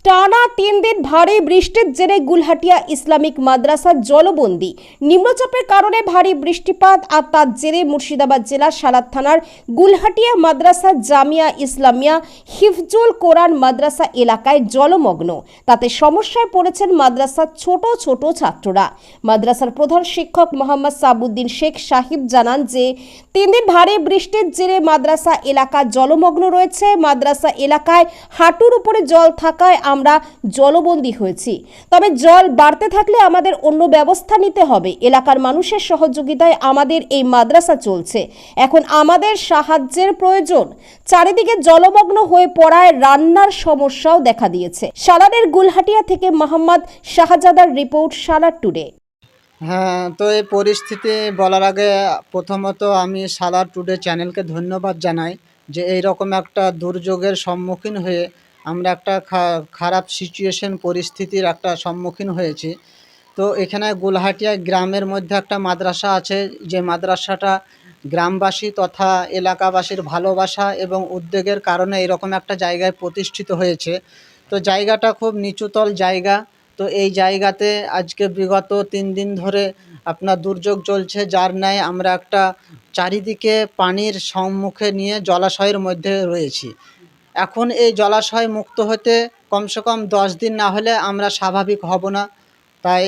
টানা 3 দিন ভারী বৃষ্টির জেরে গুলহাটিয়া ইসলামিক মাদ্রাসা জলবন্দী। নিম্নচাপের কারণে ভারী বৃষ্টিপাত আর তার জেরে মুর্শিদাবাদ জেলার সালাদ থানার গুলহাটিয়া মাদ্রাসা জামিয়া ইসলামিয়া হিফজুল কোরআন মাদ্রাসা এলাকায় জলমগ্ন। তাতে সমস্যায় পড়েছেন মাদ্রাসার ছোট ছোট ছাত্ররা। মাদ্রাসার প্রধান শিক্ষক মোহাম্মদ সাবুদ্দিন শেখ সাহিব জানান যে 3 দিন ভারী বৃষ্টির জেরে মাদ্রাসা এলাকা জলমগ্ন রয়েছে। মাদ্রাসা এলাকায় হাঁটুর উপরে জল থাকায় আমরা জলবন্দী হয়েছি। তবে জল বাড়তে থাকলে আমাদের অন্য ব্যবস্থা নিতে হবে। এলাকার মানুষের সহযোগিতায় আমাদের এই মাদ্রাসা চলছে। এখন আমাদের সাহায্যের প্রয়োজন। চারিদিকে জলমগ্ন হয়ে পড়ায় রান্নার সমস্যাও দেখা দিয়েছে। সালাদের গুলহাটিয়া থেকে মোহাম্মদ শাহজাদার রিপোর্ট, সালাদ টুডে। হ্যাঁ, তো এই পরিস্থিতি বলার আগে প্রথমত আমি সালার টুডে চ্যানেলকে ধন্যবাদ জানাই যে এইরকম একটা দুর্যোগের সম্মুখীন হয়ে আমরা একটা খারাপ সিচুয়েশন পরিস্থিতির একটা সম্মুখীন হয়েছি। তো এখানে গুলহাটিয়া গ্রামের মধ্যে একটা মাদ্রাসা আছে, যে মাদ্রাসাটা গ্রামবাসী তথা এলাকাবাসীর ভালোবাসা এবং উদ্যোগের কারণে এরকম একটা জায়গায় প্রতিষ্ঠিত হয়েছে। তো জায়গাটা খুব নিচুতল জায়গা। তো এই জায়গাতে আজকে বিগত 3 দিন ধরে আপনার দুর্যোগ চলছে, যার ন্যায় আমরা একটা চারিদিকে পানির সম্মুখে নিয়ে জলাশয়ের মধ্যে রয়েছি। এখন এই জলাশয় মুক্ত হতে কমসে কম 10 দিন না হলে আমরা স্বাভাবিক হব না। তাই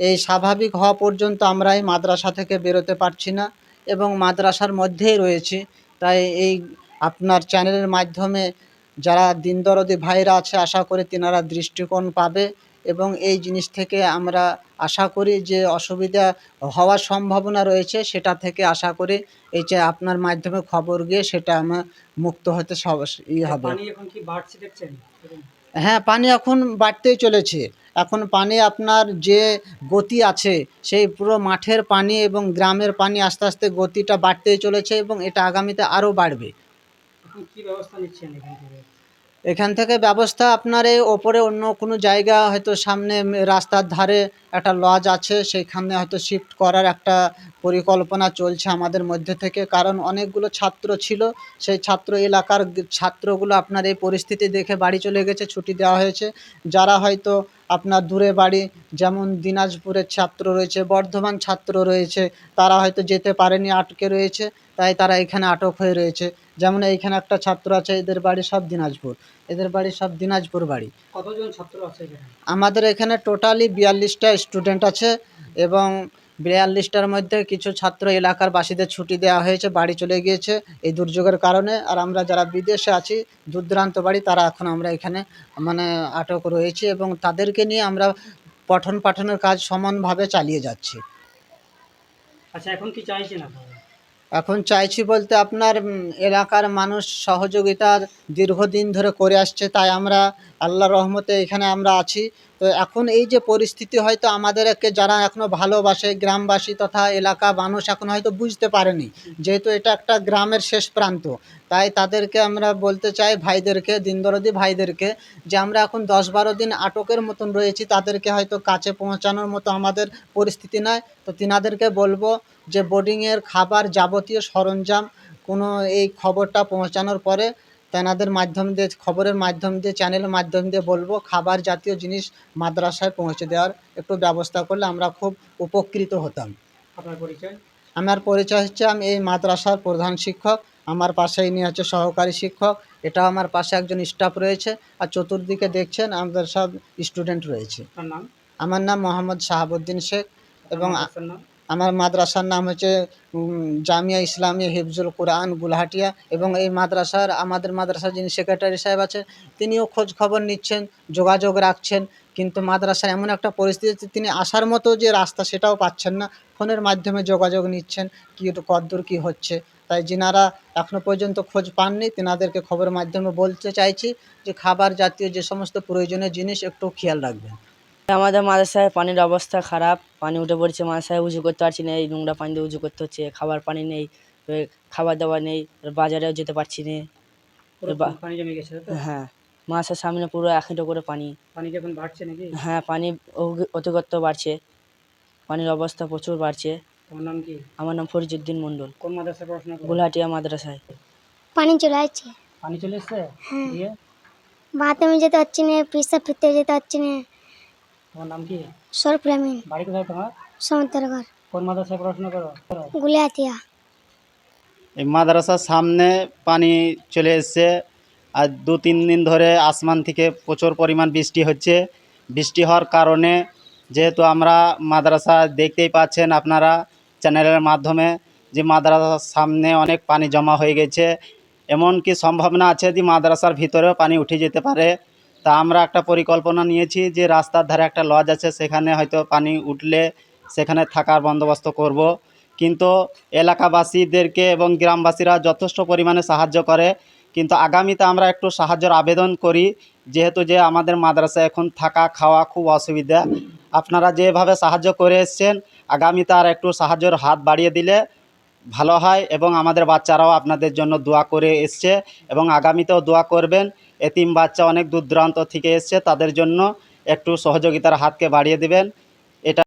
এই স্বাভাবিক হওয়া পর্যন্ত আমরা এই মাদ্রাসা থেকে বেরোতে পারছি না এবং মাদ্রাসার মধ্যেই রয়েছি। তাই এই আপনার চ্যানেলের মাধ্যমে যারা দিনদরদি ভাইরা আছে, আশা করি তেনারা দৃষ্টিকোণ পাবে এবং এই জিনিস থেকে আমরা আশা করি যে অসুবিধা হওয়ার সম্ভাবনা রয়েছে, সেটা থেকে আশা করি এই যে আপনার মাধ্যমে খবর গিয়ে সেটা আমার মুক্ত হতে হবে। পানি এখন কি বাড়ছে দেখছেন? হ্যাঁ, পানি এখন বাড়তেই চলেছে। এখন পানি আপনার যে গতি আছে, সেই পুরো মাঠের পানি এবং গ্রামের পানি আস্তে আস্তে গতিটা বাড়তেই চলেছে এবং এটা আগামীতে আরও বাড়বে। এখন কি ব্যবস্থা নিচ্ছেন এখান থেকে? এখান থেকে ব্যবস্থা আপনার এই ওপরে অন্য কোনো জায়গা হয়তো সামনে রাস্তার ধারে একটা লজ আছে, সেইখানে হয়তো শিফট করার একটা পরিকল্পনা চলছে আমাদের মধ্যে থেকে। কারণ অনেকগুলো ছাত্র ছিল, সেই ছাত্র এলাকার ছাত্রগুলো আপনার এই পরিস্থিতি দেখে বাড়ি চলে গেছে, ছুটি দেওয়া হয়েছে। যারা হয়তো আপনার দূরে বাড়ি, যেমন দিনাজপুরের ছাত্র রয়েছে, বর্ধমান ছাত্র রয়েছে, তারা হয়তো যেতে পারেনি, আটকে রয়েছে, তাই তারা এখানে আটক হয়ে রয়েছে। যেমন এইখানে একটা ছাত্র আছে, এদের বাড়ি সব দিনাজপুর, বাড়ি। কতজন ছাত্র আছে এখানে? আমাদের এখানে টোটালি 42টা স্টুডেন্ট আছে এবং 42টার মধ্যে কিছু ছাত্র এলাকার বাসীদের ছুটি দেওয়া হয়েছে, বাড়ি চলে গিয়েছে এই দুর্যোগের কারণে। আর আমরা যারা বিদেশে আছি, দূরদূরান্ত বাড়ি, তারা এখন আমরা এখানে মানে আটক রয়েছি এবং তাদেরকে নিয়ে আমরা পঠন পাঠনের কাজ সমানভাবে চালিয়ে যাচ্ছি। আচ্ছা, এখন কি চাইছেন আপনারা? এখন চাইছি বলতে আপনার এলাকার মানুষ সহযোগিতার দীর্ঘদিন ধরে করে আসছে, তাই আমরা আল্লাহর রহমতে এখানে আমরা আছি। তো এখন এই যে পরিস্থিতি, হয়তো আমাদেরকে যারা এখনও ভালোবাসে, গ্রামবাসী তথা এলাকা মানুষ এখন হয়তো বুঝতে পারেনি, যেহেতু এটা একটা গ্রামের শেষ প্রান্ত। তাই তাদেরকে আমরা বলতে চাই, ভাইদেরকে, দিনদরদি ভাইদেরকে, যে আমরা এখন 10-12 দিন আটকের মতন রয়েছি, তাদেরকে হয়তো কাছে পৌঁছানোর মতো আমাদের পরিস্থিতি নয়। তো তিনাদেরকে বলবো যে বোর্ডিংয়ের খাবার, যাবতীয় সরঞ্জাম কোনো এই খবরটা পৌঁছানোর পরে তেনাদের মাধ্যম দিয়ে, খবরের মাধ্যম দিয়ে, চ্যানেলের মাধ্যম দিয়ে বলবো খাবার জাতীয় জিনিস মাদ্রাসায় পৌঁছে দেওয়ার একটু ব্যবস্থা করলে আমরা খুব উপকৃত হতাম। আপনার পরিচয়? আমার পরিচয় হচ্ছে, আমি এই মাদ্রাসার প্রধান শিক্ষক। আমার পাশে ইনি হচ্ছে সহকারী শিক্ষক, এটা আমার পাশে একজন স্টাফ রয়েছে, আর চতুর্দিকে দেখছেন আমাদের সব স্টুডেন্ট রয়েছে। আপনার নাম? আমার নাম মোহাম্মদ শাহাবুদ্দিন শেখ এবং মাদ্রাসার নাম? আমার মাদ্রাসার নাম হচ্ছে জামিয়া ইসলামিয়া হিফজুল কোরআন গুলহাটিয়া। এবং এই মাদ্রাসার, আমাদের মাদ্রাসার যিনি সেক্রেটারি সাহেব আছে, তিনিও খোঁজ খবর নিচ্ছেন, যোগাযোগ রাখছেন, কিন্তু মাদ্রাসার এমন একটা পরিস্থিতি, তিনি আসার মতো যে রাস্তা সেটাও পাচ্ছেন না। ফোনের মাধ্যমে যোগাযোগ নিচ্ছেন কি কতদূর কী হচ্ছে। তাই যিনারা এখনও পর্যন্ত খোঁজ পাননি, তেনাদেরকে খবরের মাধ্যমে বলতে চাইছি যে খাবার জাতীয় যে সমস্ত প্রয়োজনীয় জিনিস একটু খেয়াল রাখবেন। আমাদের মাদ্রাসায় পানির অবস্থা খারাপ, পানি উঠে পড়ছে, মাদ্রাসায় উজু করতে পারছি না, এই নোংরা পানি দিয়ে উজু করতে হচ্ছে, খাবার পানি নেই, খাবার দাবার নেই, বাজারেও যেতে পারছি না। পুরো পানি জমে গেছে তো? হ্যাঁ, মাদ্রাসার সামনে পুরো 1 হাঁটু করে পানি। পানি কি এখন বাড়ছে নাকি? হ্যাঁ, পানি অতিরিক্ত বাড়ছে, পানির অবস্থা প্রচুর বাড়ছে। তোমার নাম কি? আমার নাম ফরিজউদ্দিন মণ্ডল, কোন মাদ্রাসায় পড়াশোনা করো? গুলহাটিয়া মাদ্রাসায়। পানি চলে আসছে। পানি চলে এসছে? দিয়ে বাথরুমে যেতে পারছি না, পেশাব ফিরতে যেতে পারছি না। তোমার নাম কি? সরপ্রামিন বাড়ি কোথায় তোমার? সমুদ্রগড় কোন মাদ্রাসায় পড়াশোনা করো? গুলিয়াতিয়া। এই মাদ্রাসার সামনে পানি চলে এসছে। আর 2-3 দিন ধরে আসমান থেকে প্রচুর পরিমাণ বৃষ্টি হচ্ছে। বৃষ্টি হওয়ার কারণে যেহেতু আমরা মাদ্রাসা দেখতেই পাচ্ছেন আপনারা চ্যানেলের মাধ্যমে যে মাদ্রাসার সামনে অনেক পানি জমা হয়ে গেছে। এমনকি সম্ভাবনা আছে যে মাদ্রাসার ভিতরেও পানি উঠে যেতে পারে। তা আমরা একটা পরিকল্পনা নিয়েছি যে রাস্তার ধারে একটা লজ আছে, সেখানে হয়তো পানি উঠলে সেখানে থাকার বন্দোবস্ত করব। কিন্তু এলাকাবাসীদেরকে এবং গ্রামবাসীরা যথেষ্ট পরিমাণে সাহায্য করে। কিন্তু আগামীতে আমরা একটু সাহায্যের আবেদন করি, যেহেতু যে আমাদের মাদ্রাসায় এখন থাকা খাওয়া খুব অসুবিধা। আপনারা যেভাবে সাহায্য করে এসছেন, আগামীতে আর একটু সাহায্যের হাত বাড়িয়ে দিলে ভালো হয়। এবং আমাদের বাচ্চারাও আপনাদের জন্য দোয়া করে এসছে এবং আগামীতেও দোয়া করবেন। এতিম বাচ্চা অনেক দূর দূরান্ত থেকে এসছে, তাদের জন্য একটু সহযোগিতার হাতকে বাড়িয়ে দিবেন।